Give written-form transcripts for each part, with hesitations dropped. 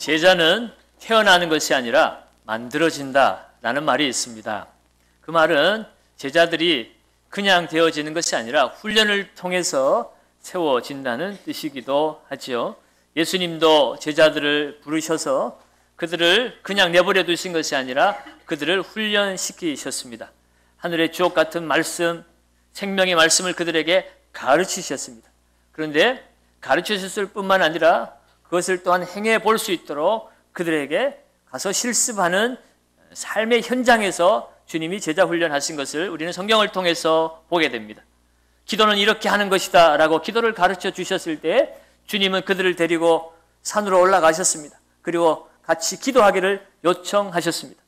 제자는 태어나는 것이 아니라 만들어진다라는 말이 있습니다. 그 말은 제자들이 그냥 되어지는 것이 아니라 훈련을 통해서 세워진다는 뜻이기도 하지요. 예수님도 제자들을 부르셔서 그들을 그냥 내버려 두신 것이 아니라 그들을 훈련시키셨습니다. 하늘의 주옥 같은 말씀, 생명의 말씀을 그들에게 가르치셨습니다. 그런데 가르치셨을 뿐만 아니라 그것을 또한 행해 볼 수 있도록 그들에게 가서 실습하는 삶의 현장에서 주님이 제자 훈련하신 것을 우리는 성경을 통해서 보게 됩니다. 기도는 이렇게 하는 것이다 라고 기도를 가르쳐 주셨을 때 주님은 그들을 데리고 산으로 올라가셨습니다. 그리고 같이 기도하기를 요청하셨습니다.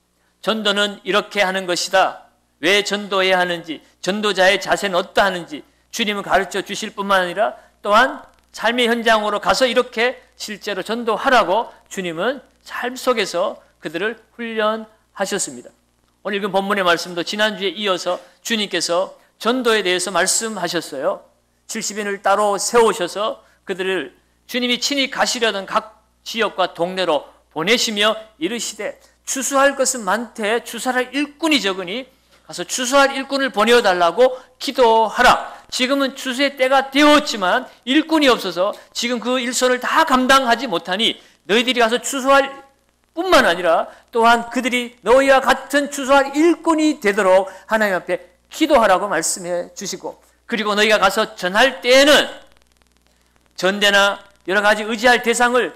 전도는 이렇게 하는 것이다. 왜 전도해야 하는지, 전도자의 자세는 어떠하는지 주님은 가르쳐 주실 뿐만 아니라 또한 삶의 현장으로 가서 이렇게 실제로 전도하라고 주님은 삶 속에서 그들을 훈련하셨습니다. 오늘 읽은 본문의 말씀도 지난주에 이어서 주님께서 전도에 대해서 말씀하셨어요. 70인을 따로 세우셔서 그들을 주님이 친히 가시려던 각 지역과 동네로 보내시며 이르시되 추수할 것은 많되 추수할 일꾼이 적으니 가서 추수할 일꾼을 보내어달라고 기도하라. 지금은 추수의 때가 되었지만 일꾼이 없어서 지금 그 일손을 다 감당하지 못하니 너희들이 가서 추수할 뿐만 아니라 또한 그들이 너희와 같은 추수할 일꾼이 되도록 하나님 앞에 기도하라고 말씀해 주시고, 그리고 너희가 가서 전할 때에는 전대나 여러 가지 의지할 대상을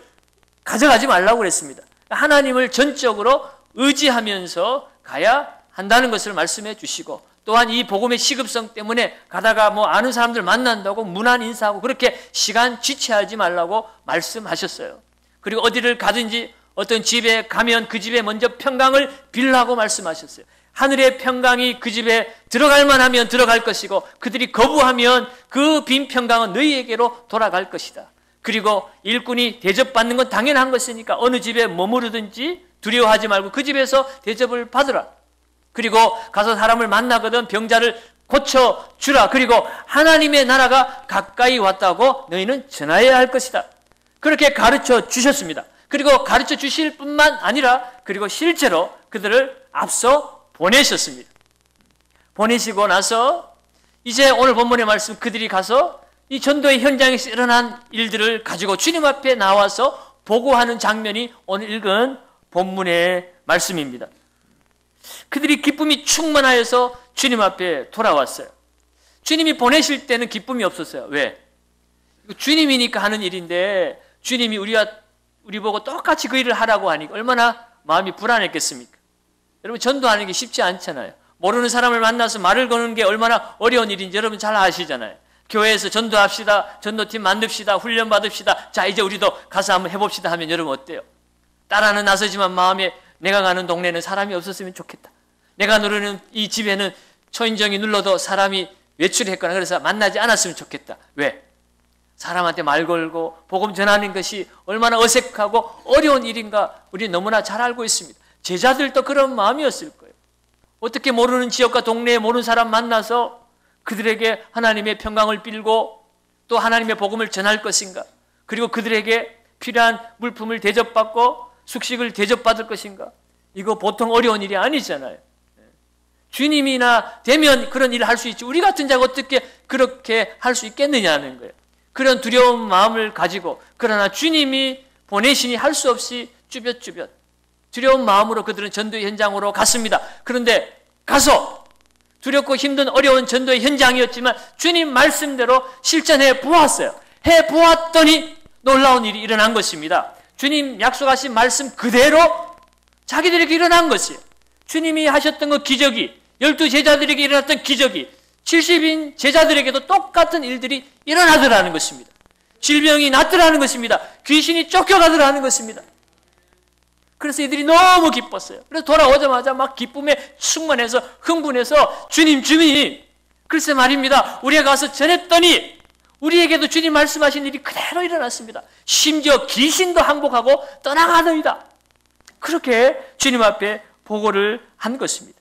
가져가지 말라고 그랬습니다. 하나님을 전적으로 의지하면서 가야 한다는 것을 말씀해 주시고, 또한 이 복음의 시급성 때문에 가다가 아는 사람들 만난다고 문안 인사하고 그렇게 시간 지체하지 말라고 말씀하셨어요. 그리고 어디를 가든지 어떤 집에 가면 그 집에 먼저 평강을 빌라고 말씀하셨어요. 하늘의 평강이 그 집에 들어갈 만하면 들어갈 것이고 그들이 거부하면 그 빈 평강은 너희에게로 돌아갈 것이다. 그리고 일꾼이 대접받는 건 당연한 것이니까 어느 집에 머무르든지 두려워하지 말고 그 집에서 대접을 받으라. 그리고 가서 사람을 만나거든 병자를 고쳐주라. 그리고 하나님의 나라가 가까이 왔다고 너희는 전하여야 할 것이다. 그렇게 가르쳐 주셨습니다. 그리고 가르쳐 주실 뿐만 아니라 그리고 실제로 그들을 앞서 보내셨습니다. 보내시고 나서 이제 오늘 본문의 말씀 그들이 가서 이 전도의 현장에서 일어난 일들을 가지고 주님 앞에 나와서 보고하는 장면이 오늘 읽은 본문의 말씀입니다. 그들이 기쁨이 충만하여서 주님 앞에 돌아왔어요. 주님이 보내실 때는 기쁨이 없었어요. 왜? 주님이니까 하는 일인데 주님이 우리 보고 똑같이 그 일을 하라고 하니까 얼마나 마음이 불안했겠습니까? 여러분, 전도하는 게 쉽지 않잖아요. 모르는 사람을 만나서 말을 거는 게 얼마나 어려운 일인지 여러분 잘 아시잖아요. 교회에서 전도합시다, 전도팀 만듭시다, 훈련 받읍시다, 자 이제 우리도 가서 한번 해봅시다 하면 여러분 어때요? 따라는 나서지만 마음에 내가 가는 동네는 사람이 없었으면 좋겠다. 내가 누르는 이 집에는 초인종이 눌러도 사람이 외출했거나 그래서 만나지 않았으면 좋겠다. 왜? 사람한테 말 걸고 복음 전하는 것이 얼마나 어색하고 어려운 일인가 우리 너무나 잘 알고 있습니다. 제자들도 그런 마음이었을 거예요. 어떻게 모르는 지역과 동네에 모르는 사람 만나서 그들에게 하나님의 평강을 빌고 또 하나님의 복음을 전할 것인가? 그리고 그들에게 필요한 물품을 대접받고 숙식을 대접받을 것인가? 이거 보통 어려운 일이 아니잖아요. 주님이나 되면 그런 일을 할 수 있지 우리 같은 자가 어떻게 그렇게 할 수 있겠느냐는 거예요. 그런 두려운 마음을 가지고 그러나 주님이 보내시니 할 수 없이 쭈뼛쭈뼛 두려운 마음으로 그들은 전도의 현장으로 갔습니다. 그런데 가서 두렵고 힘든 어려운 전도의 현장이었지만 주님 말씀대로 실천해 보았어요. 해 보았더니 놀라운 일이 일어난 것입니다. 주님 약속하신 말씀 그대로 자기들에게 일어난 것이에요. 주님이 하셨던 그 기적이 12제자들에게 일어났던 기적이 70인 제자들에게도 똑같은 일들이 일어나더라는 것입니다. 질병이 낫더라는 것입니다. 귀신이 쫓겨가더라는 것입니다. 그래서 이들이 너무 기뻤어요. 그래서 돌아오자마자 막 기쁨에 충만해서 흥분해서 주님 글쎄 말입니다. 우리가 가서 전했더니 우리에게도 주님 말씀하신 일이 그대로 일어났습니다. 심지어 귀신도 항복하고 떠나가더이다. 그렇게 주님 앞에 보고를 한 것입니다.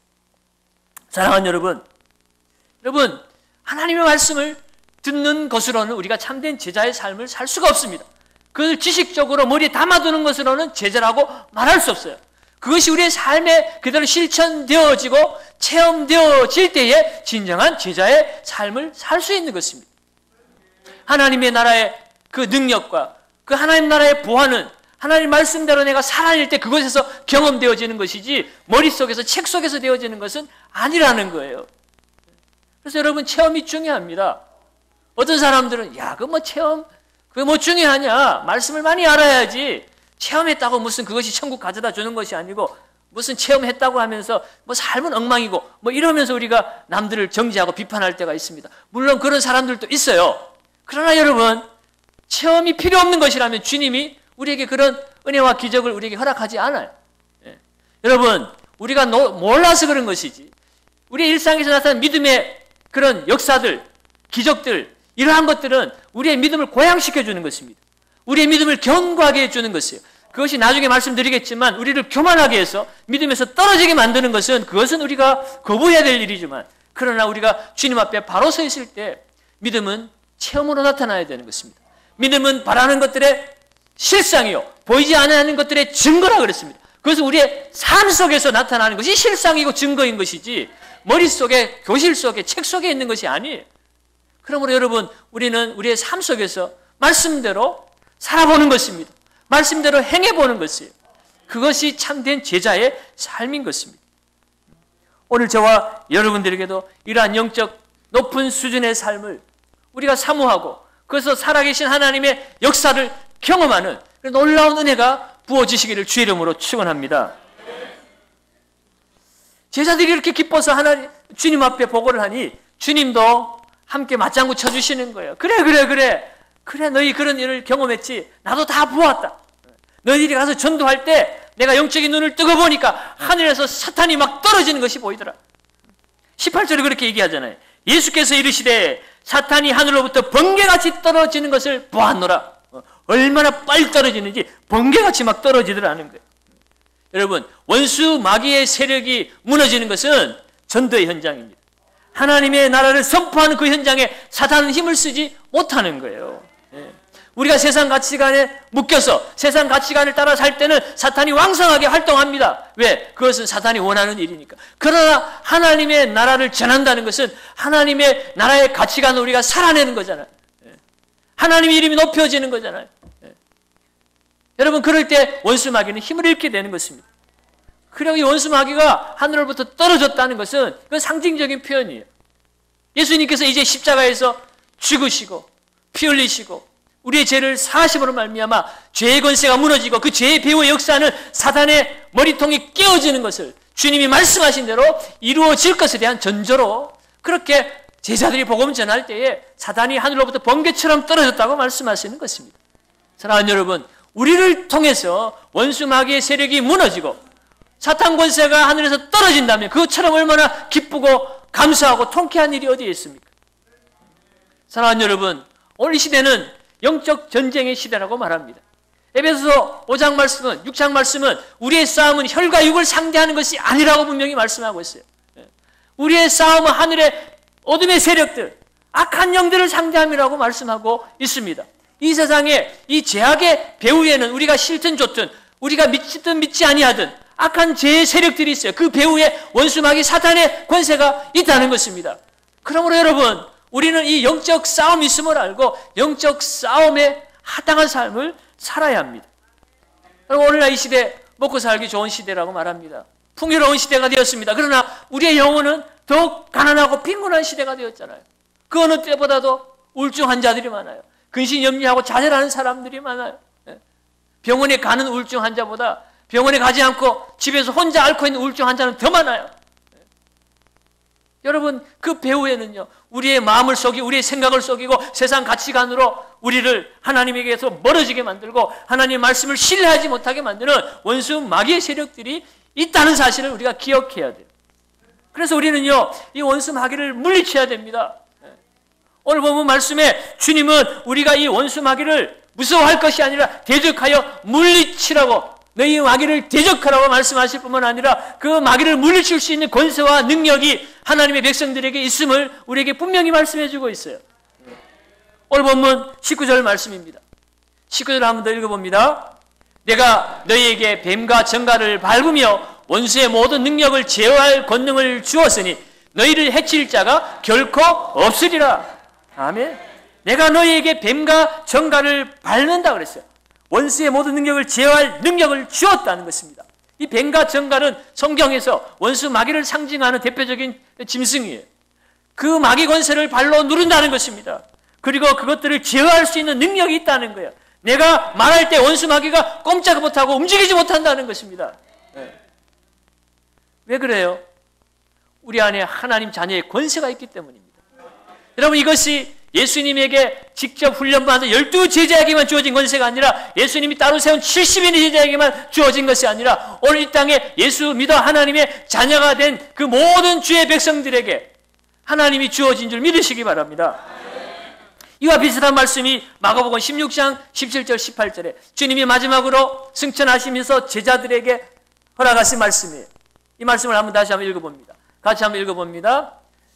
사랑하는 여러분, 하나님의 말씀을 듣는 것으로는 우리가 참된 제자의 삶을 살 수가 없습니다. 그걸 지식적으로 머리에 담아두는 것으로는 제자라고 말할 수 없어요. 그것이 우리의 삶에 그대로 실천되어지고 체험되어질 때에 진정한 제자의 삶을 살 수 있는 것입니다. 하나님의 나라의 그 능력과 그 하나님 나라의 보화는 하나님 말씀대로 내가 살아낼 때 그것에서 경험되어지는 것이지 머릿속에서 책 속에서 되어지는 것은 아니라는 거예요. 그래서 여러분, 체험이 중요합니다. 어떤 사람들은 야, 그 뭐 체험 그게 뭐 중요하냐, 말씀을 많이 알아야지, 체험했다고 무슨 그것이 천국 가져다 주는 것이 아니고 무슨 체험했다고 하면서 뭐 삶은 엉망이고 뭐 이러면서 우리가 남들을 정죄하고 비판할 때가 있습니다. 물론 그런 사람들도 있어요. 그러나 여러분, 체험이 필요 없는 것이라면 주님이 우리에게 그런 은혜와 기적을 우리에게 허락하지 않아요. 예. 여러분, 우리가 몰라서 그런 것이지, 우리의 일상에서 나타나는 믿음의 그런 역사들, 기적들, 이러한 것들은 우리의 믿음을 고양시켜주는 것입니다. 우리의 믿음을 견고하게 해주는 것이에요. 그것이 나중에 말씀드리겠지만 우리를 교만하게 해서 믿음에서 떨어지게 만드는 것은, 그것은 우리가 거부해야 될 일이지만, 그러나 우리가 주님 앞에 바로 서 있을 때 믿음은 체험으로 나타나야 되는 것입니다. 믿음은 바라는 것들의 실상이요, 보이지 않는 것들의 증거라 그랬습니다. 그것은 우리의 삶 속에서 나타나는 것이 실상이고 증거인 것이지 머릿속에, 교실 속에, 책 속에 있는 것이 아니에요. 그러므로 여러분, 우리는 우리의 삶 속에서 말씀대로 살아보는 것입니다. 말씀대로 행해보는 것이에요. 그것이 참된 제자의 삶인 것입니다. 오늘 저와 여러분들에게도 이러한 영적 높은 수준의 삶을 우리가 사모하고 그래서 살아계신 하나님의 역사를 경험하는 놀라운 은혜가 부어지시기를 주의 이름으로 축원합니다. 제자들이 이렇게 기뻐서 주님 앞에 보고를 하니 주님도 함께 맞장구 쳐주시는 거예요. 그래 너희 그런 일을 경험했지, 나도 다 보았다. 너희들이 가서 전도할 때 내가 영적인 눈을 뜨고 보니까 하늘에서 사탄이 막 떨어지는 것이 보이더라. 18절에 그렇게 얘기하잖아요. 예수께서 이르시되 사탄이 하늘로부터 번개같이 떨어지는 것을 보았노라. 얼마나 빨리 떨어지는지 번개같이 막 떨어지더라는 거예요. 여러분, 원수 마귀의 세력이 무너지는 것은 전도의 현장입니다. 하나님의 나라를 선포하는 그 현장에 사탄은 힘을 쓰지 못하는 거예요. 우리가 세상 가치관에 묶여서 세상 가치관을 따라 살 때는 사탄이 왕성하게 활동합니다. 왜? 그것은 사탄이 원하는 일이니까. 그러나 하나님의 나라를 전한다는 것은 하나님의 나라의 가치관을 우리가 살아내는 거잖아요. 하나님의 이름이 높여지는 거잖아요. 여러분, 그럴 때 원수 마귀는 힘을 잃게 되는 것입니다. 그리고 이 원수 마귀가 하늘로부터 떨어졌다는 것은 그건 상징적인 표현이에요. 예수님께서 이제 십자가에서 죽으시고 피 흘리시고 우리의 죄를 사하심으로 말미암아 죄의 권세가 무너지고 그 죄의 배후의 역사는 사단의 머리통이 깨어지는 것을 주님이 말씀하신 대로 이루어질 것에 대한 전조로 그렇게 제자들이 복음 전할 때에 사단이 하늘로부터 번개처럼 떨어졌다고 말씀하시는 것입니다. 사랑하는 여러분, 우리를 통해서 원수 마귀의 세력이 무너지고 사탄 권세가 하늘에서 떨어진다면 그것처럼 얼마나 기쁘고 감사하고 통쾌한 일이 어디에 있습니까? 사랑하는 여러분, 오늘 이 시대는 영적 전쟁의 시대라고 말합니다. 에베소서 5장 말씀은, 6장 말씀은 우리의 싸움은 혈과 육을 상대하는 것이 아니라고 분명히 말씀하고 있어요. 우리의 싸움은 하늘의 어둠의 세력들, 악한 영들을 상대함이라고 말씀하고 있습니다. 이 세상에 이 죄악의 배후에는 우리가 싫든 좋든 우리가 믿든 믿지 아니하든 악한 죄의 세력들이 있어요. 그 배후에 원수 마귀 사탄의 권세가 있다는 것입니다. 그러므로 여러분, 우리는 이 영적 싸움이 있음을 알고 영적 싸움에 합당한 삶을 살아야 합니다. 여러분, 오늘날 이 시대 먹고 살기 좋은 시대라고 말합니다. 풍요로운 시대가 되었습니다. 그러나 우리의 영혼은 더욱 가난하고 빈곤한 시대가 되었잖아요. 그 어느 때보다도 우울증 환자들이 많아요. 근신염려하고 좌절하는 사람들이 많아요. 병원에 가는 우울증 환자보다 병원에 가지 않고 집에서 혼자 앓고 있는 우울증 환자는 더 많아요. 여러분, 그 배후에는요, 우리의 마음을 속이고 우리의 생각을 속이고 세상 가치관으로 우리를 하나님에게서 멀어지게 만들고 하나님의 말씀을 신뢰하지 못하게 만드는 원수 마귀의 세력들이 있다는 사실을 우리가 기억해야 돼요. 그래서 우리는요, 이 원수 마귀를 물리쳐야 됩니다. 오늘 본문 말씀에 주님은 우리가 이 원수 마귀를 무서워할 것이 아니라 대적하여 물리치라고, 너희 마귀를 대적하라고 말씀하실 뿐만 아니라 그 마귀를 물리칠 수 있는 권세와 능력이 하나님의 백성들에게 있음을 우리에게 분명히 말씀해 주고 있어요. 오늘 본문 19절 말씀입니다. 19절 한 번 더 읽어봅니다. 내가 너희에게 뱀과 정갈을 밟으며 원수의 모든 능력을 제어할 권능을 주었으니 너희를 해칠 자가 결코 없으리라. 아멘. 내가 너희에게 뱀과 정갈을 밟는다 그랬어요. 원수의 모든 능력을 제어할 능력을 주었다는 것입니다. 이 뱀과 정갈은 성경에서 원수 마귀를 상징하는 대표적인 짐승이에요. 그 마귀 권세를 발로 누른다는 것입니다. 그리고 그것들을 제어할 수 있는 능력이 있다는 거예요. 내가 말할 때 원수 마귀가 꼼짝 못하고 움직이지 못한다는 것입니다. 왜 그래요? 우리 안에 하나님 자녀의 권세가 있기 때문입니다. 여러분, 이것이 예수님에게 직접 훈련받은 12제자에게만 주어진 권세가 아니라 예수님이 따로 세운 70인의 제자에게만 주어진 것이 아니라 오늘 이 땅에 예수 믿어 하나님의 자녀가 된 그 모든 주의 백성들에게 하나님이 주어진 줄 믿으시기 바랍니다. 이와 비슷한 말씀이 마가복음 16장 17절 18절에 주님이 마지막으로 승천하시면서 제자들에게 허락하신 말씀이에요. 이 말씀을 다시 한번 읽어봅니다. 같이 한번 읽어봅니다.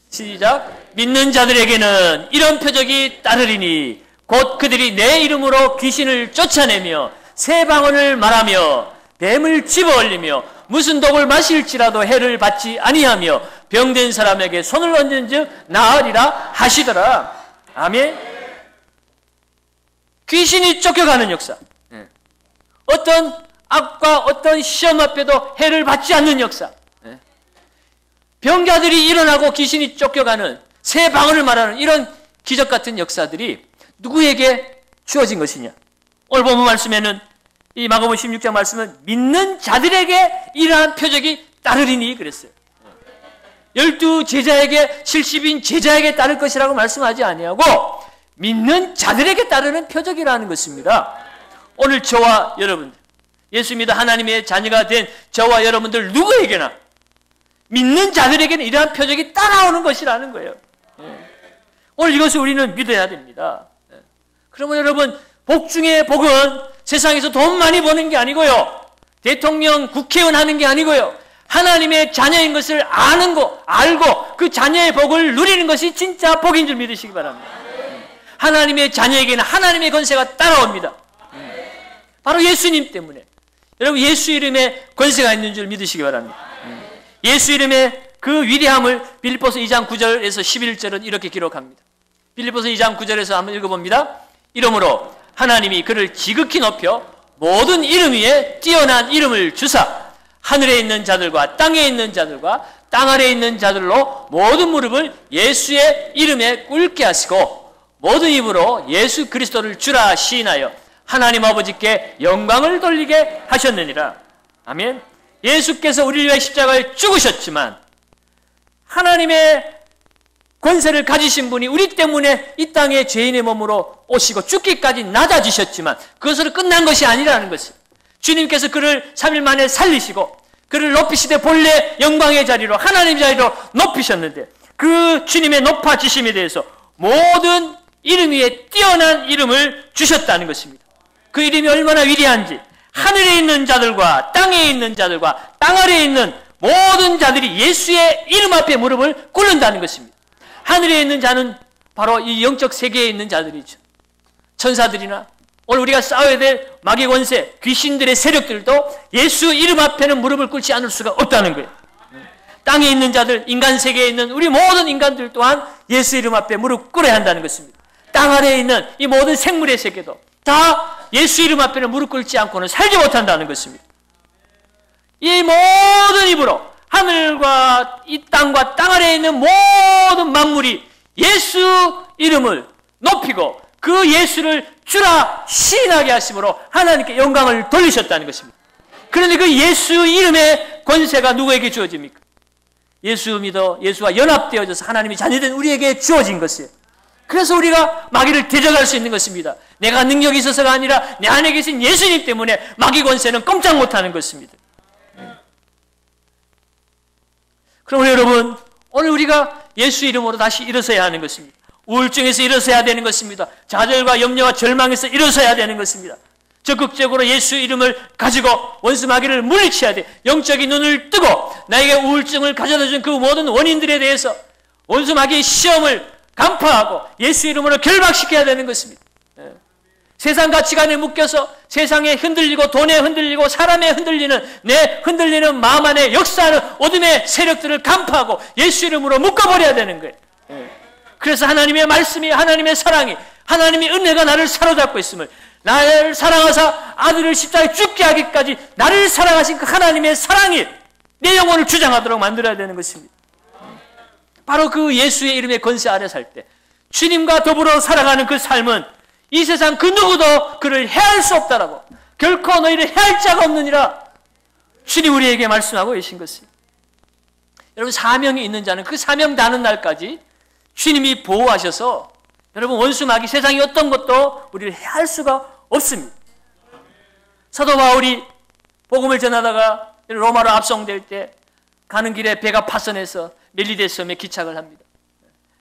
시작. 믿는 자들에게는 이런 표적이 따르리니 곧 그들이 내 이름으로 귀신을 쫓아내며 새 방언을 말하며 뱀을 집어올리며 무슨 독을 마실지라도 해를 받지 아니하며 병든 사람에게 손을 얹은 즉 나으리라 하시더라. 아멘. 귀신이 쫓겨가는 역사. 어떤 악과 어떤 시험 앞에도 해를 받지 않는 역사. 병자들이 일어나고 귀신이 쫓겨가는, 새 방언을 말하는 이런 기적 같은 역사들이 누구에게 주어진 것이냐? 오늘 본문 말씀에는 이 마가복음 16장 말씀은 믿는 자들에게 이러한 표적이 따르리니 그랬어요. 12제자에게 70인 제자에게 따를 것이라고 말씀하지 아니하고 믿는 자들에게 따르는 표적이라는 것입니다. 오늘 저와 여러분, 예수 믿어 하나님의 자녀가 된 저와 여러분들 누구에게나 믿는 자들에게는 이러한 표적이 따라오는 것이라는 거예요. 오늘 이것을 우리는 믿어야 됩니다. 그러면 여러분, 복 중에 복은 세상에서 돈 많이 버는 게 아니고요, 대통령, 국회의원 하는 게 아니고요, 하나님의 자녀인 것을 아는 거, 알고 그 자녀의 복을 누리는 것이 진짜 복인 줄 믿으시기 바랍니다. 하나님의 자녀에게는 하나님의 권세가 따라옵니다. 바로 예수님 때문에. 여러분, 예수 이름에 권세가 있는 줄 믿으시기 바랍니다. 예수 이름의 그 위대함을 빌립보서 2장 9절에서 11절은 이렇게 기록합니다. 빌립보서 2장 9절에서 한번 읽어봅니다. 이러므로 하나님이 그를 지극히 높여 모든 이름 위에 뛰어난 이름을 주사 하늘에 있는 자들과 땅에 있는 자들과 땅 아래에 있는 자들로 모든 무릎을 예수의 이름에 꿇게 하시고 모든 입으로 예수 그리스도를 주라 시인하여 하나님 아버지께 영광을 돌리게 하셨느니라. 아멘. 예수께서 우리를 위해 십자가에 죽으셨지만 하나님의 권세를 가지신 분이 우리 때문에 이 땅에 죄인의 몸으로 오시고 죽기까지 낮아지셨지만 그것으로 끝난 것이 아니라는 것이, 주님께서 그를 3일 만에 살리시고 그를 높이시되 본래 영광의 자리로 하나님의 자리로 높이셨는데 그 주님의 높아지심에 대해서 모든 이름 위에 뛰어난 이름을 주셨다는 것입니다. 그 이름이 얼마나 위대한지 하늘에 있는 자들과 땅에 있는 자들과 땅 아래에 있는 모든 자들이 예수의 이름 앞에 무릎을 꿇는다는 것입니다. 하늘에 있는 자는 바로 이 영적 세계에 있는 자들이죠. 천사들이나 오늘 우리가 싸워야 될 마귀 권세, 귀신들의 세력들도 예수 이름 앞에는 무릎을 꿇지 않을 수가 없다는 거예요. 땅에 있는 자들, 인간 세계에 있는 우리 모든 인간들 또한 예수 이름 앞에 무릎 꿇어야 한다는 것입니다. 땅 아래에 있는 이 모든 생물의 세계도 다 예수 이름 앞에는 무릎 꿇지 않고는 살지 못한다는 것입니다. 이 모든 입으로 하늘과 이 땅과 땅 아래에 있는 모든 만물이 예수 이름을 높이고 그 예수를 주라 시인하게 하심으로 하나님께 영광을 돌리셨다는 것입니다. 그런데 그 예수 이름의 권세가 누구에게 주어집니까? 예수 믿어 예수와 연합되어져서 하나님이 자녀된 우리에게 주어진 것이에요. 그래서 우리가 마귀를 대적할 수 있는 것입니다. 내가 능력이 있어서가 아니라 내 안에 계신 예수님 때문에 마귀 권세는 꼼짝 못하는 것입니다. 그럼 여러분, 오늘 우리가 예수 이름으로 다시 일어서야 하는 것입니다. 우울증에서 일어서야 되는 것입니다. 좌절과 염려와 절망에서 일어서야 되는 것입니다. 적극적으로 예수 이름을 가지고 원수 마귀를 물리쳐야 돼. 영적인 눈을 뜨고 나에게 우울증을 가져다 준 그 모든 원인들에 대해서 원수 마귀의 시험을 간파하고 예수 이름으로 결박시켜야 되는 것입니다. 세상 가치관에 묶여서 세상에 흔들리고 돈에 흔들리고 사람에 흔들리는 내 흔들리는 마음 안에 역사하는 어둠의 세력들을 간파하고 예수 이름으로 묶어버려야 되는 거예요. 그래서 하나님의 말씀이, 하나님의 사랑이, 하나님의 은혜가 나를 사로잡고 있음을, 나를 사랑하사 아들을 십자가에 죽게 하기까지 나를 사랑하신 그 하나님의 사랑이 내 영혼을 주장하도록 만들어야 되는 것입니다. 바로 그 예수의 이름의 권세 아래 살 때 주님과 더불어 살아가는 그 삶은 이 세상 그 누구도 그를 해할 수 없다라고, 결코 너희를 해할 자가 없느니라 주님 우리에게 말씀하고 계신 것입니다. 여러분, 사명이 있는 자는 그 사명 다는 날까지 주님이 보호하셔서 여러분, 원수 마귀 세상의 어떤 것도 우리를 해할 수가 없습니다. 사도 바울이 복음을 전하다가 로마로 압송될 때 가는 길에 배가 파선해서 멜리데 섬에 기착을 합니다.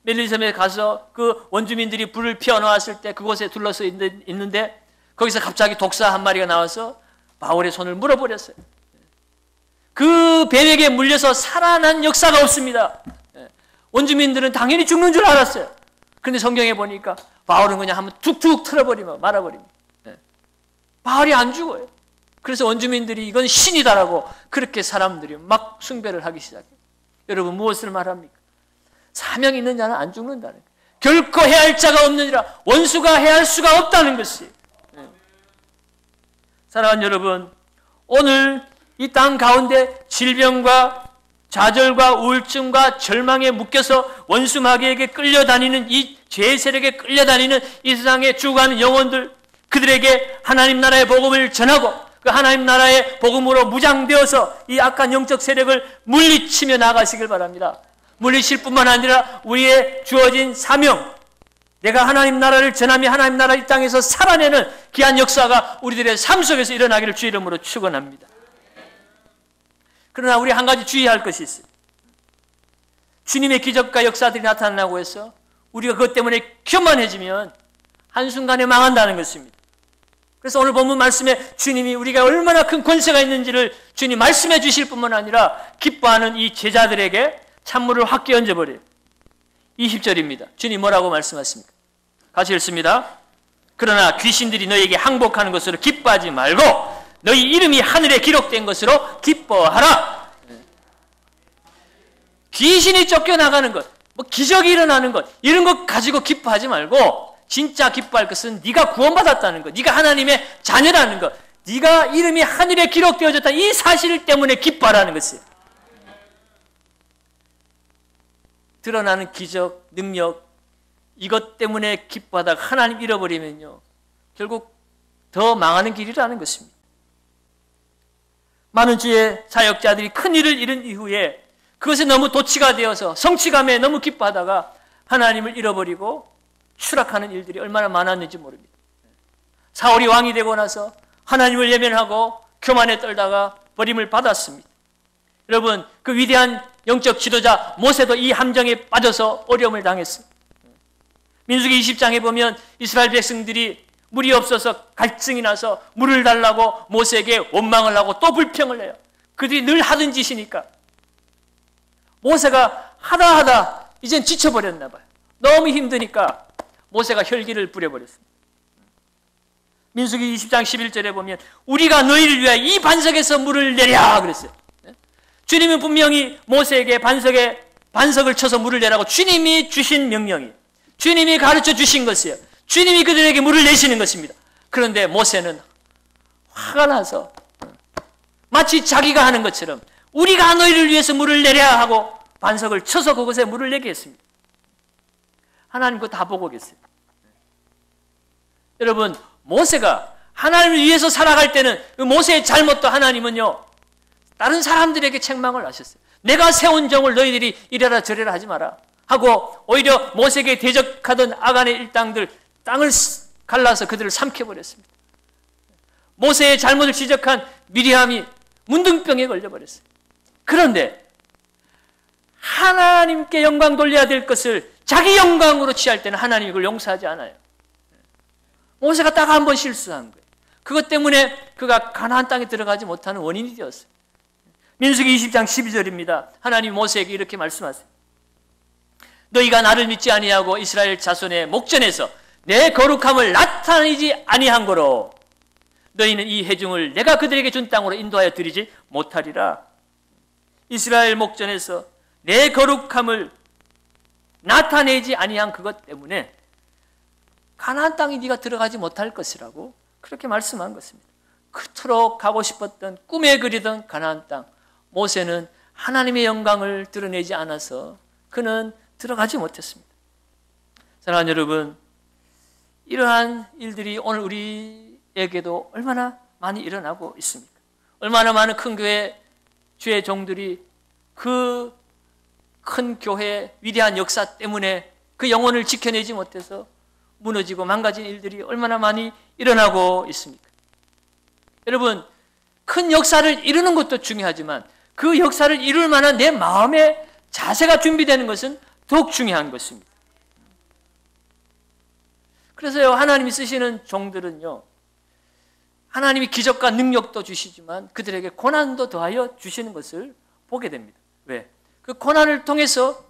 멜리데 섬에 가서 그 원주민들이 불을 피워놓았을 때 그곳에 둘러서 있는데 거기서 갑자기 독사 한 마리가 나와서 바울의 손을 물어버렸어요. 그 뱀에게 물려서 살아난 역사가 없습니다. 원주민들은 당연히 죽는 줄 알았어요. 그런데 성경에 보니까 바울은 그냥 한번 툭툭 틀어버리면 말아버립니다. 바울이 안 죽어요. 그래서 원주민들이 이건 신이다라고 그렇게 사람들이 막 숭배를 하기 시작해요. 여러분, 무엇을 말합니까? 사명이 있는 자는 안 죽는다는 거예요. 결코 해할 자가 없느니라. 원수가 해할 수가 없다는 것이에요. 사랑하는 여러분, 오늘 이 땅 가운데 질병과 좌절과 우울증과 절망에 묶여서 원수 마귀에게 끌려다니는 이 죄의 세력에 끌려다니는 이 세상에 죽어가는 영혼들, 그들에게 하나님 나라의 복음을 전하고 그 하나님 나라의 복음으로 무장되어서 이 악한 영적 세력을 물리치며 나가시길 바랍니다. 물리칠 뿐만 아니라 우리의 주어진 사명, 내가 하나님 나라를 전하며 하나님 나라 이 땅에서 살아내는 귀한 역사가 우리들의 삶 속에서 일어나기를 주 이름으로 축원합니다. 그러나 우리 한 가지 주의할 것이 있어요. 주님의 기적과 역사들이 나타나고 해서 우리가 그것 때문에 교만해지면 한순간에 망한다는 것입니다. 그래서 오늘 본문 말씀에 주님이 우리가 얼마나 큰 권세가 있는지를 주님 말씀해 주실 뿐만 아니라 기뻐하는 이 제자들에게 찬물을 확 끼얹어버려요. 20절입니다. 주님 뭐라고 말씀하십니까? 같이 읽습니다. 그러나 귀신들이 너희에게 항복하는 것으로 기뻐하지 말고 너희 이름이 하늘에 기록된 것으로 기뻐하라. 귀신이 쫓겨나가는 것, 뭐 기적이 일어나는 것, 이런 것 가지고 기뻐하지 말고 진짜 기뻐할 것은 네가 구원받았다는 것, 네가 하나님의 자녀라는 것, 네가 이름이 하늘에 기록되어졌다, 이 사실 때문에 기뻐하라는 것이에요. 드러나는 기적, 능력, 이것 때문에 기뻐하다가 하나님 잃어버리면요 결국 더 망하는 길이라는 것입니다. 많은 주의 사역자들이 큰 일을 이룬 이후에 그것에 너무 도취가 되어서 성취감에 너무 기뻐하다가 하나님을 잃어버리고 추락하는 일들이 얼마나 많았는지 모릅니다. 사울이 왕이 되고 나서 하나님을 예면하고 교만에 떨다가 버림을 받았습니다. 여러분, 그 위대한 영적 지도자 모세도 이 함정에 빠져서 어려움을 당했습니다. 민수기 20장에 보면 이스라엘 백성들이 물이 없어서 갈증이 나서 물을 달라고 모세에게 원망을 하고 또 불평을 해요. 그들이 늘 하던 짓이니까 모세가 하다 이젠 지쳐버렸나 봐요. 너무 힘드니까 모세가 혈기를 부려버렸습니다. 민수기 20장 11절에 보면 우리가 너희를 위하여 이 반석에서 물을 내랴 그랬어요. 주님은 분명히 모세에게 반석을 쳐서 물을 내라고 주님이 주신 명령이, 주님이 가르쳐 주신 것이에요. 주님이 그들에게 물을 내시는 것입니다. 그런데 모세는 화가 나서 마치 자기가 하는 것처럼 우리가 너희를 위해서 물을 내랴 하고 반석을 쳐서 그곳에 물을 내게 했습니다. 하나님 그거 다 보고 계세요. 여러분, 모세가 하나님을 위해서 살아갈 때는 그 모세의 잘못도 하나님은요 다른 사람들에게 책망을 하셨어요. 내가 세운 정을 너희들이 이래라 저래라 하지 마라 하고 오히려 모세에게 대적하던 아간의 일당들 땅을 갈라서 그들을 삼켜버렸습니다. 모세의 잘못을 지적한 미리암이 문둥병에 걸려버렸어요. 그런데 하나님께 영광 돌려야 될 것을 자기 영광으로 취할 때는 하나님이 그걸 용서하지 않아요. 모세가 딱 한 번 실수한 거예요. 그것 때문에 그가 가나안 땅에 들어가지 못하는 원인이 되었어요. 민수기 20장 12절입니다. 하나님 모세에게 이렇게 말씀하세요. 너희가 나를 믿지 아니하고 이스라엘 자손의 목전에서 내 거룩함을 나타내지 아니한 거로 너희는 이 회중을 내가 그들에게 준 땅으로 인도하여 드리지 못하리라. 이스라엘 목전에서 내 거룩함을 나타내지 아니한 그것 때문에 가나안 땅에 네가 들어가지 못할 것이라고 그렇게 말씀한 것입니다. 그토록 가고 싶었던, 꿈에 그리던 가나안 땅, 모세는 하나님의 영광을 드러내지 않아서 그는 들어가지 못했습니다. 사랑하는 여러분, 이러한 일들이 오늘 우리에게도 얼마나 많이 일어나고 있습니까? 얼마나 많은 큰 교회 주의 종들이 그 큰 교회의 위대한 역사 때문에 그 영혼을 지켜내지 못해서 무너지고 망가진 일들이 얼마나 많이 일어나고 있습니까? 여러분, 큰 역사를 이루는 것도 중요하지만 그 역사를 이룰 만한 내 마음의 자세가 준비되는 것은 더욱 중요한 것입니다. 그래서요, 하나님이 쓰시는 종들은요, 하나님이 기적과 능력도 주시지만 그들에게 고난도 더하여 주시는 것을 보게 됩니다. 왜? 그 고난을 통해서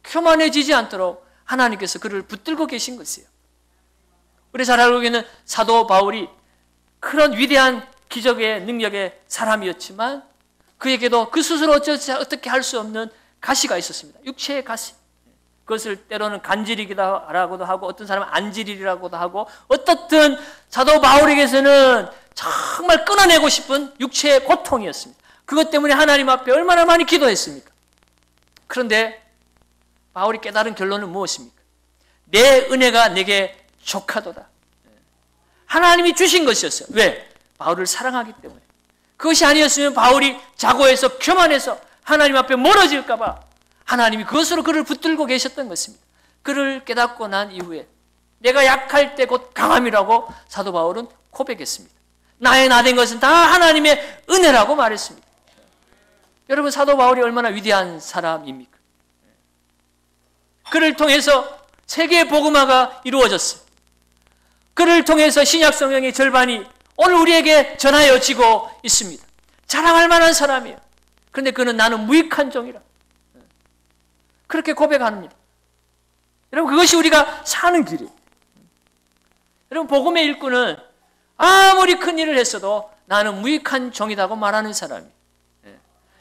교만해지지 않도록 하나님께서 그를 붙들고 계신 것이에요. 우리 잘 알고 있는 사도 바울이 그런 위대한 기적의 능력의 사람이었지만 그에게도 그 스스로 어떻게 할 수 없는 가시가 있었습니다. 육체의 가시. 그것을 때로는 간질이라고도 하고 어떤 사람은 안질이라고도 하고 어떻든 사도 바울에게서는 정말 끊어내고 싶은 육체의 고통이었습니다. 그것 때문에 하나님 앞에 얼마나 많이 기도했습니까? 그런데 바울이 깨달은 결론은 무엇입니까? 내 은혜가 내게 족하도다. 하나님이 주신 것이었어요. 왜? 바울을 사랑하기 때문에. 그것이 아니었으면 바울이 자고해서 교만해서 하나님 앞에 멀어질까 봐 하나님이 그것으로 그를 붙들고 계셨던 것입니다. 그를 깨닫고 난 이후에 내가 약할 때 곧 강함이라고 사도 바울은 고백했습니다. 나의 나된 것은 다 하나님의 은혜라고 말했습니다. 여러분, 사도 바울이 얼마나 위대한 사람입니까? 그를 통해서 세계 복음화가 이루어졌어요. 그를 통해서 신약 성경의 절반이 오늘 우리에게 전하여지고 있습니다. 자랑할 만한 사람이에요. 그런데 그는 나는 무익한 종이라. 그렇게 고백합니다. 여러분, 그것이 우리가 사는 길이에요. 여러분, 복음의 일꾼은 아무리 큰 일을 했어도 나는 무익한 종이라고 말하는 사람이에요.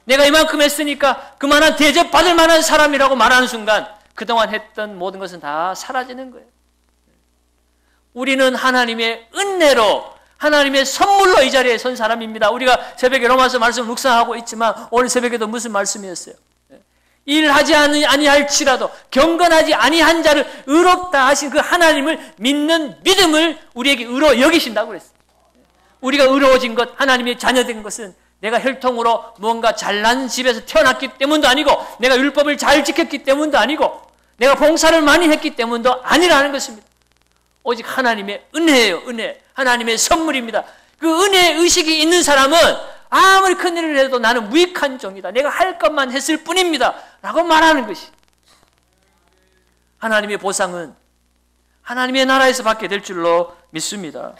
내가 이만큼 했으니까 그만한 대접받을 만한 사람이라고 말하는 순간 그동안 했던 모든 것은 다 사라지는 거예요. 우리는 하나님의 은혜로, 하나님의 선물로 이 자리에 선 사람입니다. 우리가 새벽에 로마서 말씀을 묵상하고 있지만 오늘 새벽에도 무슨 말씀이었어요? 일하지 아니할지라도 경건하지 아니한 자를 의롭다 하신 그 하나님을 믿는 믿음을 우리에게 의로 여기신다고 그랬어요. 우리가 의로워진 것, 하나님의 자녀된 것은 내가 혈통으로 뭔가 잘난 집에서 태어났기 때문도 아니고 내가 율법을 잘 지켰기 때문도 아니고 내가 봉사를 많이 했기 때문도 아니라는 것입니다. 오직 하나님의 은혜예요. 은혜. 하나님의 선물입니다. 그 은혜의 의식이 있는 사람은 아무리 큰 일을 해도 나는 무익한 종이다. 내가 할 것만 했을 뿐입니다. 라고 말하는 것이. 하나님의 보상은 하나님의 나라에서 받게 될 줄로 믿습니다.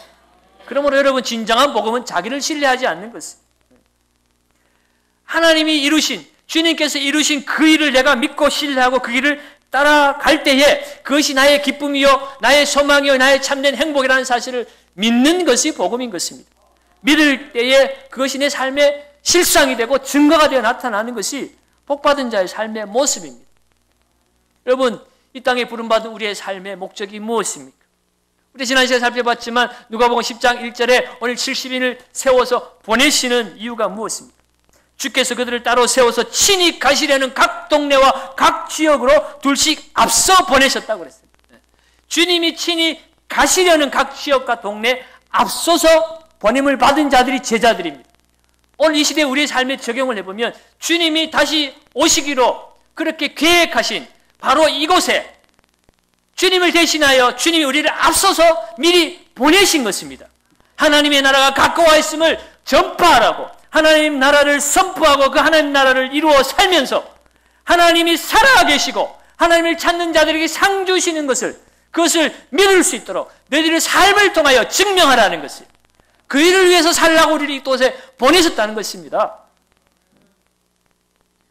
그러므로 여러분, 진정한 복음은 자기를 신뢰하지 않는 것입니다. 하나님이 이루신, 주님께서 이루신 그 일을 내가 믿고 신뢰하고 그 일을 따라갈 때에 그것이 나의 기쁨이요, 나의 소망이요, 나의 참된 행복이라는 사실을 믿는 것이 복음인 것입니다. 믿을 때에 그것이 내 삶의 실상이 되고 증거가 되어 나타나는 것이 복받은 자의 삶의 모습입니다. 여러분, 이 땅에 부름받은 우리의 삶의 목적이 무엇입니까? 우리 지난 시간에 살펴봤지만 누가복음 10장 1절에 오늘 70인을 세워서 보내시는 이유가 무엇입니까? 주께서 그들을 따로 세워서 친히 가시려는 각 동네와 각 지역으로 둘씩 앞서 보내셨다고 그랬어요. 주님이 친히 가시려는 각 지역과 동네 앞서서 보냄을 받은 자들이 제자들입니다. 오늘 이 시대에 우리의 삶에 적용을 해보면 주님이 다시 오시기로 그렇게 계획하신 바로 이곳에 주님을 대신하여 주님이 우리를 앞서서 미리 보내신 것입니다. 하나님의 나라가 가까워 있음을 전파하라고, 하나님 나라를 선포하고 그 하나님 나라를 이루어 살면서 하나님이 살아계시고 하나님을 찾는 자들에게 상 주시는 것을, 그것을 믿을 수 있도록 너희들의 삶을 통하여 증명하라는 것이에요. 그 일을 위해서 살라고 우리를 이곳에 보내셨다는 것입니다.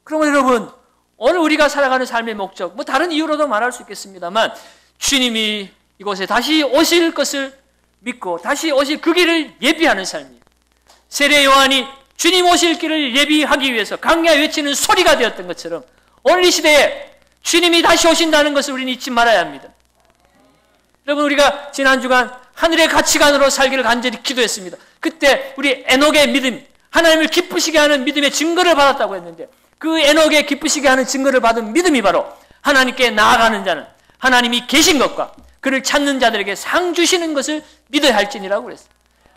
그러면 여러분, 오늘 우리가 살아가는 삶의 목적, 뭐 다른 이유로도 말할 수 있겠습니다만 주님이 이곳에 다시 오실 것을 믿고 다시 오실 그 길을 예비하는 삶이에요. 세례 요한이 주님 오실 길을 예비하기 위해서 강야에 외치는 소리가 되었던 것처럼 오늘 이 시대에 주님이 다시 오신다는 것을 우리는 잊지 말아야 합니다. 여러분, 우리가 지난 주간 하늘의 가치관으로 살기를 간절히 기도했습니다. 그때 우리 에녹의 믿음, 하나님을 기쁘시게 하는 믿음의 증거를 받았다고 했는데, 그 에녹의 기쁘시게 하는 증거를 받은 믿음이 바로 하나님께 나아가는 자는 하나님이 계신 것과 그를 찾는 자들에게 상 주시는 것을 믿어야 할지니라고 그랬어요.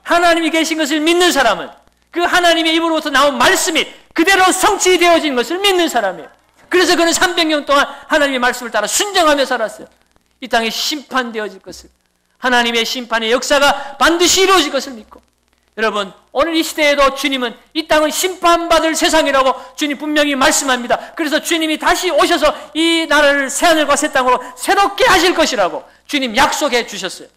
하나님이 계신 것을 믿는 사람은 그 하나님의 입으로부터 나온 말씀이 그대로 성취되어진 것을 믿는 사람이에요. 그래서 그는 300년 동안 하나님의 말씀을 따라 순종하며 살았어요. 이 땅에 심판되어질 것을, 하나님의 심판의 역사가 반드시 이루어질 것을 믿고, 여러분, 오늘 이 시대에도 주님은 이 땅은 심판받을 세상이라고 주님 분명히 말씀합니다. 그래서 주님이 다시 오셔서 이 나라를 새하늘과 새 땅으로 새롭게 하실 것이라고 주님 약속해 주셨어요.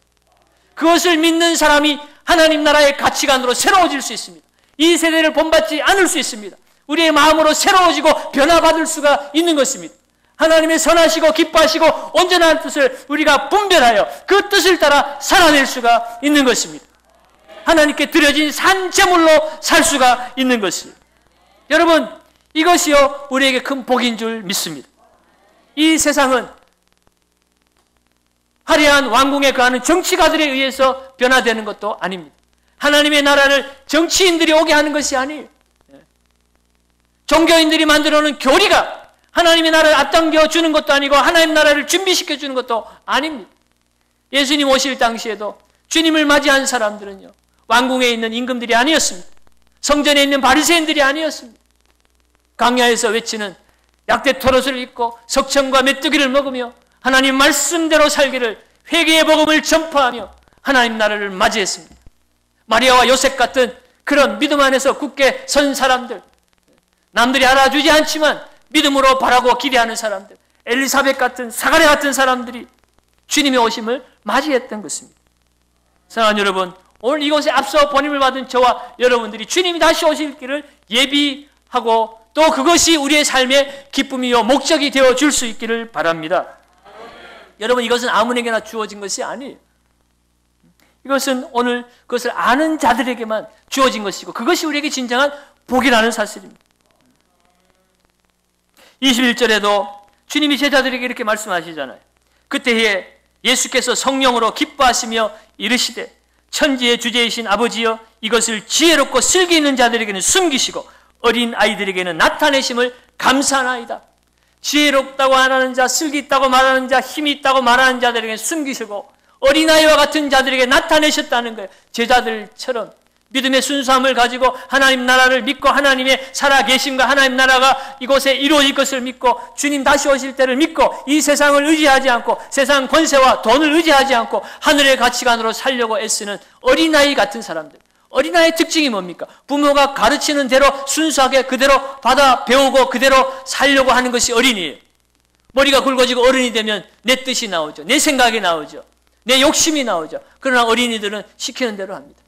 그것을 믿는 사람이 하나님 나라의 가치관으로 새로워질 수 있습니다. 이 세대를 본받지 않을 수 있습니다. 우리의 마음으로 새로워지고 변화받을 수가 있는 것입니다. 하나님의 선하시고 기뻐하시고 온전한 뜻을 우리가 분별하여 그 뜻을 따라 살아낼 수가 있는 것입니다. 하나님께 드려진 산제물로 살 수가 있는 것이에요. 여러분, 이것이요 우리에게 큰 복인 줄 믿습니다. 이 세상은 화려한 왕궁에 거하는 정치가들에 의해서 변화되는 것도 아닙니다. 하나님의 나라를 정치인들이 오게 하는 것이 아니에요. 종교인들이 만들어놓은 교리가 하나님의 나라를 앞당겨 주는 것도 아니고 하나님 나라를 준비시켜 주는 것도 아닙니다. 예수님 오실 당시에도 주님을 맞이한 사람들은요, 왕궁에 있는 임금들이 아니었습니다. 성전에 있는 바리새인들이 아니었습니다. 광야에서 외치는 약대 토롯을 입고 석청과 메뚜기를 먹으며 하나님 말씀대로 살기를, 회개의 복음을 전파하며 하나님 나라를 맞이했습니다. 마리아와 요셉 같은 그런 믿음 안에서 굳게 선 사람들, 남들이 알아주지 않지만 믿음으로 바라고 기대하는 사람들, 엘리사벳 같은, 사가랴 같은 사람들이 주님의 오심을 맞이했던 것입니다. 사랑하는 여러분, 오늘 이곳에 앞서 번임을 받은 저와 여러분들이 주님이 다시 오실 길을 예비하고 또 그것이 우리의 삶의 기쁨이요 목적이 되어 줄 수 있기를 바랍니다. 여러분, 이것은 아무에게나 주어진 것이 아니에요. 이것은 오늘 그것을 아는 자들에게만 주어진 것이고 그것이 우리에게 진정한 복이라는 사실입니다. 21절에도 주님이 제자들에게 이렇게 말씀하시잖아요. 그때에 예수께서 성령으로 기뻐하시며 이르시되 천지의 주제이신 아버지여, 이것을 지혜롭고 슬기 있는 자들에게는 숨기시고 어린 아이들에게는 나타내심을 감사하나이다. 지혜롭다고 말하는 자, 슬기 있다고 말하는 자, 힘이 있다고 말하는 자들에게 숨기시고 어린아이와 같은 자들에게 나타내셨다는 거예요. 제자들처럼 믿음의 순수함을 가지고 하나님 나라를 믿고 하나님의 살아계심과 하나님 나라가 이곳에 이루어질 것을 믿고 주님 다시 오실 때를 믿고 이 세상을 의지하지 않고 세상 권세와 돈을 의지하지 않고 하늘의 가치관으로 살려고 애쓰는 어린아이 같은 사람들. 어린아이의 특징이 뭡니까? 부모가 가르치는 대로 순수하게 그대로 받아 배우고 그대로 살려고 하는 것이 어린이에요. 머리가 굵어지고 어른이 되면 내 뜻이 나오죠. 내 생각이 나오죠. 내 욕심이 나오죠. 그러나 어린이들은 시키는 대로 합니다.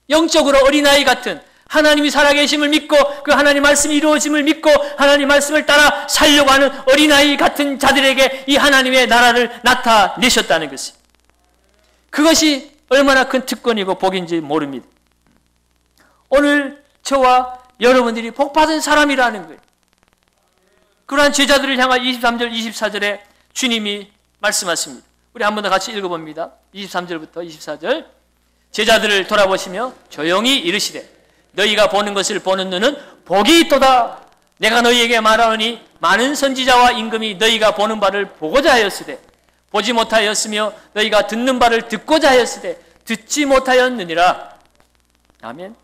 영적으로 어린아이 같은 하나님이 살아계심을 믿고 그 하나님 말씀이 이루어짐을 믿고 하나님 말씀을 따라 살려고 하는 어린아이 같은 자들에게 이 하나님의 나라를 나타내셨다는 것이, 그것이 얼마나 큰 특권이고 복인지 모릅니다. 오늘 저와 여러분들이 복받은 사람이라는 거예요. 그러한 제자들을 향한 23절 24절에 주님이 말씀하십니다. 우리 한 번 더 같이 읽어봅니다. 23절부터 24절. 제자들을 돌아보시며 조용히 이르시되 너희가 보는 것을 보는 눈은 복이 있도다. 내가 너희에게 말하노니 많은 선지자와 임금이 너희가 보는 바를 보고자 하였으되 보지 못하였으며 너희가 듣는 바를 듣고자 하였으되 듣지 못하였느니라. 아멘.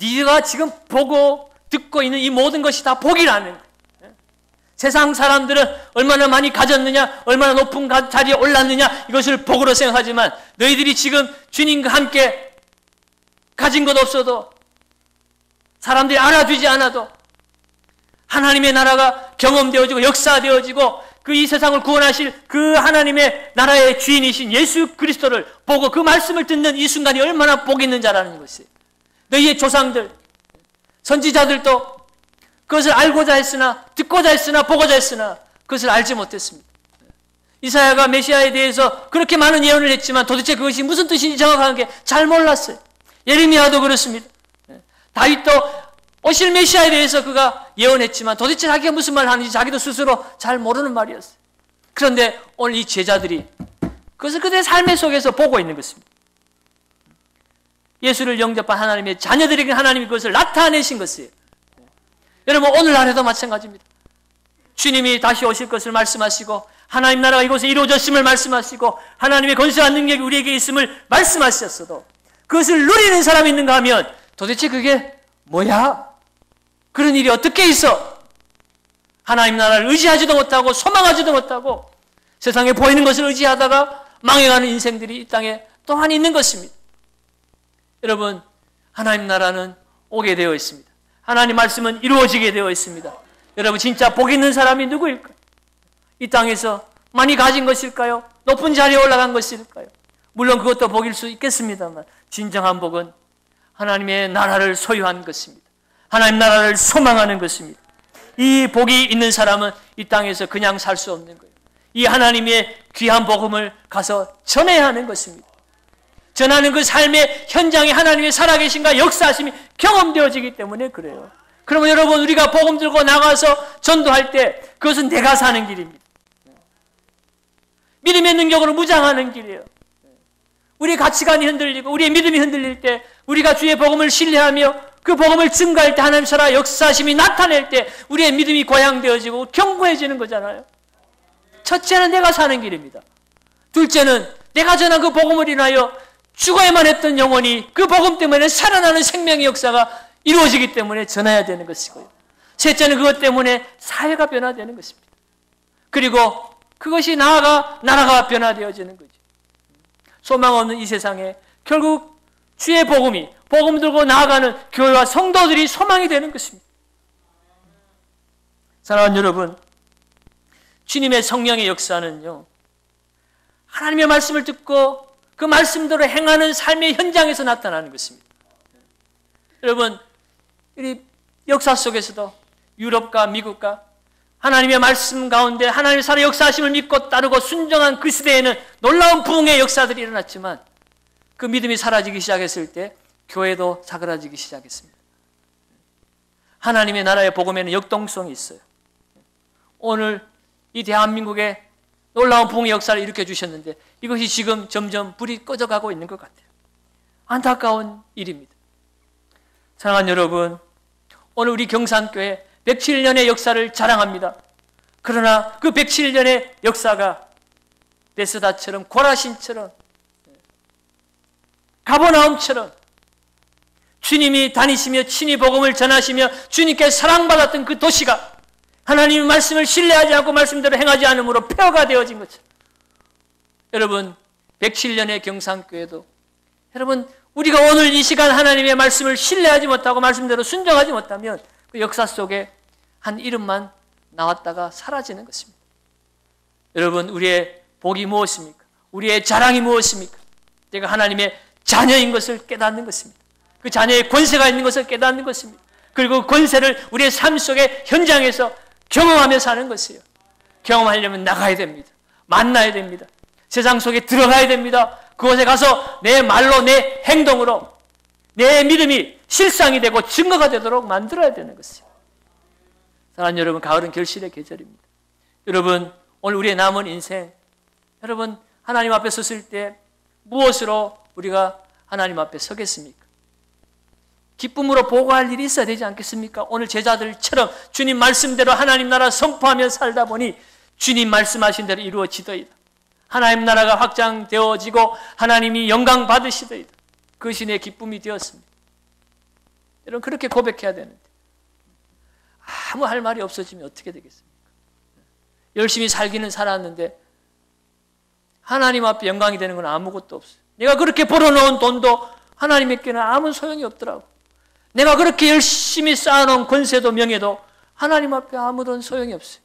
네가 지금 보고 듣고 있는 이 모든 것이 다 복이라는 거예요. 세상 사람들은 얼마나 많이 가졌느냐, 얼마나 높은 자리에 올랐느냐, 이것을 복으로 생각하지만 너희들이 지금 주님과 함께 가진 것 없어도 사람들이 알아주지 않아도 하나님의 나라가 경험되어지고 역사되어지고 그 이 세상을 구원하실 그 하나님의 나라의 주인이신 예수 그리스도를 보고 그 말씀을 듣는 이 순간이 얼마나 복이 있는 자라는 것이에요. 너희의 조상들, 선지자들도 그것을 알고자 했으나 듣고자 했으나 보고자 했으나 그것을 알지 못했습니다. 이사야가 메시아에 대해서 그렇게 많은 예언을 했지만 도대체 그것이 무슨 뜻인지 정확하게 잘 몰랐어요. 예레미야도 그렇습니다. 다윗도 오실 메시아에 대해서 그가 예언했지만 도대체 자기가 무슨 말을 하는지 자기도 스스로 잘 모르는 말이었어요. 그런데 오늘 이 제자들이 그것을 그들의 삶의 속에서 보고 있는 것입니다. 예수를 영접한 하나님의 자녀들에게 하나님이 그것을 나타내신 것이에요. 여러분, 오늘날에도 마찬가지입니다. 주님이 다시 오실 것을 말씀하시고 하나님 나라가 이곳에 이루어졌음을 말씀하시고 하나님의 권세와 능력이 우리에게 있음을 말씀하셨어도 그것을 누리는 사람이 있는가 하면 도대체 그게 뭐야? 그런 일이 어떻게 있어? 하나님 나라를 의지하지도 못하고 소망하지도 못하고 세상에 보이는 것을 의지하다가 망해가는 인생들이 이 땅에 또한 있는 것입니다. 여러분, 하나님 나라는 오게 되어 있습니다. 하나님 말씀은 이루어지게 되어 있습니다. 여러분, 진짜 복 있는 사람이 누구일까요? 이 땅에서 많이 가진 것일까요? 높은 자리에 올라간 것일까요? 물론 그것도 복일 수 있겠습니다만 진정한 복은 하나님의 나라를 소유한 것입니다. 하나님 나라를 소망하는 것입니다. 이 복이 있는 사람은 이 땅에서 그냥 살 수 없는 거예요. 이 하나님의 귀한 복음을 가서 전해야 하는 것입니다. 전하는 그 삶의 현장에 하나님의 살아계신가 역사하심이 경험되어지기 때문에 그래요. 그러면 여러분, 우리가 복음 들고 나가서 전도할 때 그것은 내가 사는 길입니다. 믿음의 능력으로 무장하는 길이에요. 우리의 가치관이 흔들리고 우리의 믿음이 흔들릴 때 우리가 주의 복음을 신뢰하며 그 복음을 증가할 때 하나님 살아 역사하심이 나타낼 때 우리의 믿음이 고양되어지고 견고해지는 거잖아요. 첫째는 내가 사는 길입니다. 둘째는 내가 전한 그 복음을 인하여 죽어야만 했던 영혼이 그 복음 때문에 살아나는 생명의 역사가 이루어지기 때문에 전해야 되는 것이고요. 셋째는 그것 때문에 사회가 변화되는 것입니다. 그리고 그것이 나아가 나라가 변화되어지는 거죠. 소망 없는 이 세상에 결국 주의 복음이 복음 들고 나아가는 교회와 성도들이 소망이 되는 것입니다. 사랑하는 여러분, 주님의 성령의 역사는요, 하나님의 말씀을 듣고 그 말씀대로 행하는 삶의 현장에서 나타나는 것입니다. 여러분, 이 역사 속에서도 유럽과 미국과 하나님의 말씀 가운데 하나님의 살아 역사하심을 믿고 따르고 순종한 그 시대에는 놀라운 부흥의 역사들이 일어났지만 그 믿음이 사라지기 시작했을 때 교회도 사그라지기 시작했습니다. 하나님의 나라의 복음에는 역동성이 있어요. 오늘 이 대한민국에 놀라운 부흥의 역사를 일으켜 주셨는데 이것이 지금 점점 불이 꺼져가고 있는 것 같아요. 안타까운 일입니다. 사랑하는 여러분, 오늘 우리 경산교회 107년의 역사를 자랑합니다. 그러나 그 107년의 역사가 베스다처럼 고라신처럼 가버나움처럼 주님이 다니시며 친히 복음을 전하시며 주님께 사랑받았던 그 도시가 하나님의 말씀을 신뢰하지 않고 말씀대로 행하지 않으므로 폐허가 되어진 것처럼 여러분 107년의 경산교회도 여러분 우리가 오늘 이 시간 하나님의 말씀을 신뢰하지 못하고 말씀대로 순종하지 못하면 그 역사 속에 한 이름만 나왔다가 사라지는 것입니다. 여러분 우리의 복이 무엇입니까? 우리의 자랑이 무엇입니까? 내가 하나님의 자녀인 것을 깨닫는 것입니다. 그 자녀의 권세가 있는 것을 깨닫는 것입니다. 그리고 권세를 우리의 삶 속의 현장에서 경험하며 사는 것이에요. 경험하려면 나가야 됩니다. 만나야 됩니다. 세상 속에 들어가야 됩니다. 그곳에 가서 내 말로 내 행동으로 내 믿음이 실상이 되고 증거가 되도록 만들어야 되는 것이에요. 사랑하는 여러분, 가을은 결실의 계절입니다. 여러분, 오늘 우리의 남은 인생, 여러분 하나님 앞에 섰을 때 무엇으로 우리가 하나님 앞에 서겠습니까? 기쁨으로 보고할 일이 있어야 되지 않겠습니까? 오늘 제자들처럼 주님 말씀대로 하나님 나라 선포하며 살다 보니 주님 말씀하신 대로 이루어지더이다. 하나님 나라가 확장되어지고 하나님이 영광 받으시더이다. 그것이 내 기쁨이 되었습니다. 여러분 그렇게 고백해야 되는데 아무 할 말이 없어지면 어떻게 되겠습니까? 열심히 살기는 살았는데 하나님 앞에 영광이 되는 건 아무것도 없어요. 내가 그렇게 벌어놓은 돈도 하나님에게는 아무 소용이 없더라고. 내가 그렇게 열심히 쌓아놓은 권세도 명예도 하나님 앞에 아무런 소용이 없어요.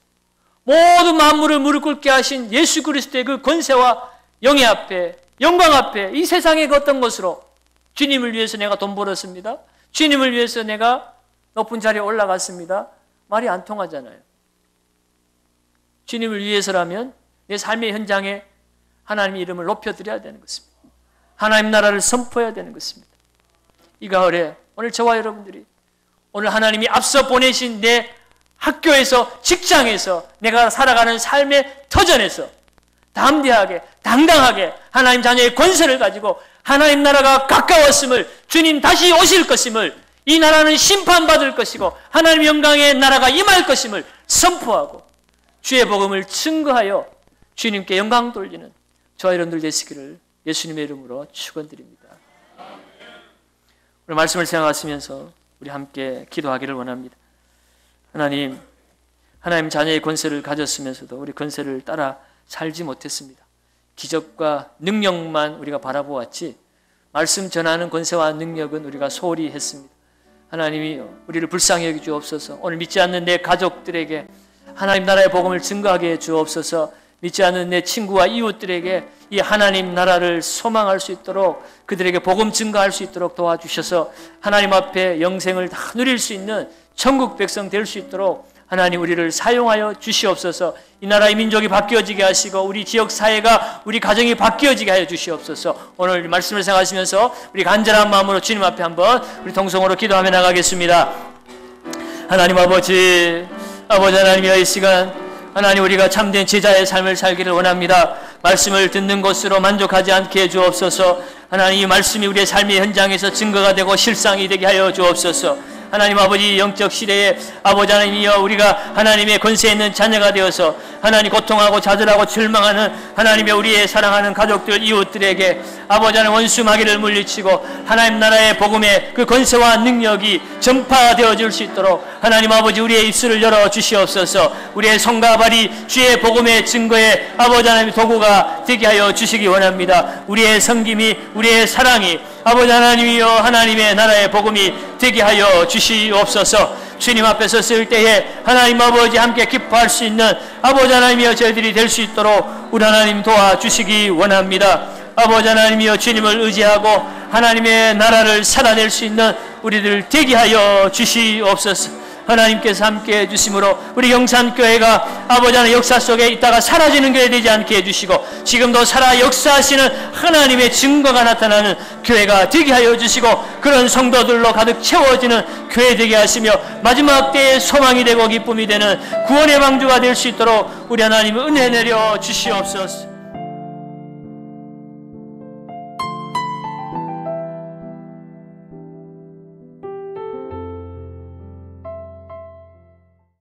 모든 만물을 무릎 꿇게 하신 예수 그리스도의 그 권세와 영예 앞에, 영광 앞에 이 세상의 그 어떤 것으로 주님을 위해서 내가 돈 벌었습니다. 주님을 위해서 내가 높은 자리에 올라갔습니다. 말이 안 통하잖아요. 주님을 위해서라면 내 삶의 현장에 하나님의 이름을 높여드려야 되는 것입니다. 하나님 나라를 선포해야 되는 것입니다. 이 가을에 오늘 저와 여러분들이 오늘 하나님이 앞서 보내신 내 학교에서, 직장에서, 내가 살아가는 삶의 터전에서 담대하게, 당당하게 하나님 자녀의 권세를 가지고 하나님 나라가 가까웠음을, 주님 다시 오실 것임을, 이 나라는 심판받을 것이고 하나님의 영광의 나라가 임할 것임을 선포하고 주의 복음을 증거하여 주님께 영광 돌리는 저와 여러분들 되시기를 예수님의 이름으로 축원드립니다. 오늘 말씀을 생각하시면서 우리 함께 기도하기를 원합니다. 하나님 자녀의 권세를 가졌으면서도 우리 권세를 따라 살지 못했습니다. 기적과 능력만 우리가 바라보았지 말씀 전하는 권세와 능력은 우리가 소홀히 했습니다. 하나님이 우리를 불쌍히 여겨 주옵소서. 오늘 믿지 않는 내 가족들에게 하나님 나라의 복음을 증거하게 해 주옵소서. 믿지 않는 내 친구와 이웃들에게 이 하나님 나라를 소망할 수 있도록, 그들에게 복음 증거할 수 있도록 도와주셔서 하나님 앞에 영생을 다 누릴 수 있는 천국 백성 될 수 있도록 하나님 우리를 사용하여 주시옵소서. 이 나라의 민족이 바뀌어지게 하시고 우리 지역 사회가, 우리 가정이 바뀌어지게 하여 주시옵소서. 오늘 말씀을 생각하시면서 우리 간절한 마음으로 주님 앞에 한번 우리 동성으로 기도하며 나가겠습니다. 하나님 아버지 하나님이여, 이 시간 하나님 우리가 참된 제자의 삶을 살기를 원합니다. 말씀을 듣는 것으로 만족하지 않게 해 주옵소서. 하나님 이 말씀이 우리의 삶의 현장에서 증거가 되고 실상이 되게 하여 주옵소서. 하나님 아버지 영적 시대에 아버지 하나님이여, 우리가 하나님의 권세에 있는 자녀가 되어서 하나님 고통하고 좌절하고 절망하는 하나님의 우리의 사랑하는 가족들, 이웃들에게 아버지 하나님 원수 마귀를 물리치고 하나님 나라의 복음의 그 권세와 능력이 전파되어질 수 있도록 하나님 아버지 우리의 입술을 열어 주시옵소서. 우리의 손과 발이 주의 복음의 증거에 아버지 하나님 도구가 되게 하여 주시기 원합니다. 우리의 섬김이, 우리의 사랑이 아버지 하나님이여 하나님의 나라의 복음이 되게 하여 주시옵소서. 주님 앞에 섰을 때에 하나님 아버지 함께 기뻐할 수 있는 아버지 하나님이여 저희들이 될 수 있도록 우리 하나님 도와주시기 원합니다. 아버지 하나님이여 주님을 의지하고 하나님의 나라를 살아낼 수 있는 우리들 되게 하여 주시옵소서. 하나님께서 함께 해주심으로 우리 영산교회가 아버지 하나님 역사 속에 있다가 사라지는 교회 되지 않게 해주시고 지금도 살아 역사하시는 하나님의 증거가 나타나는 교회가 되게 하여 주시고 그런 성도들로 가득 채워지는 교회 되게 하시며 마지막 때의 소망이 되고 기쁨이 되는 구원의 방주가 될 수 있도록 우리 하나님 은혜 내려 주시옵소서.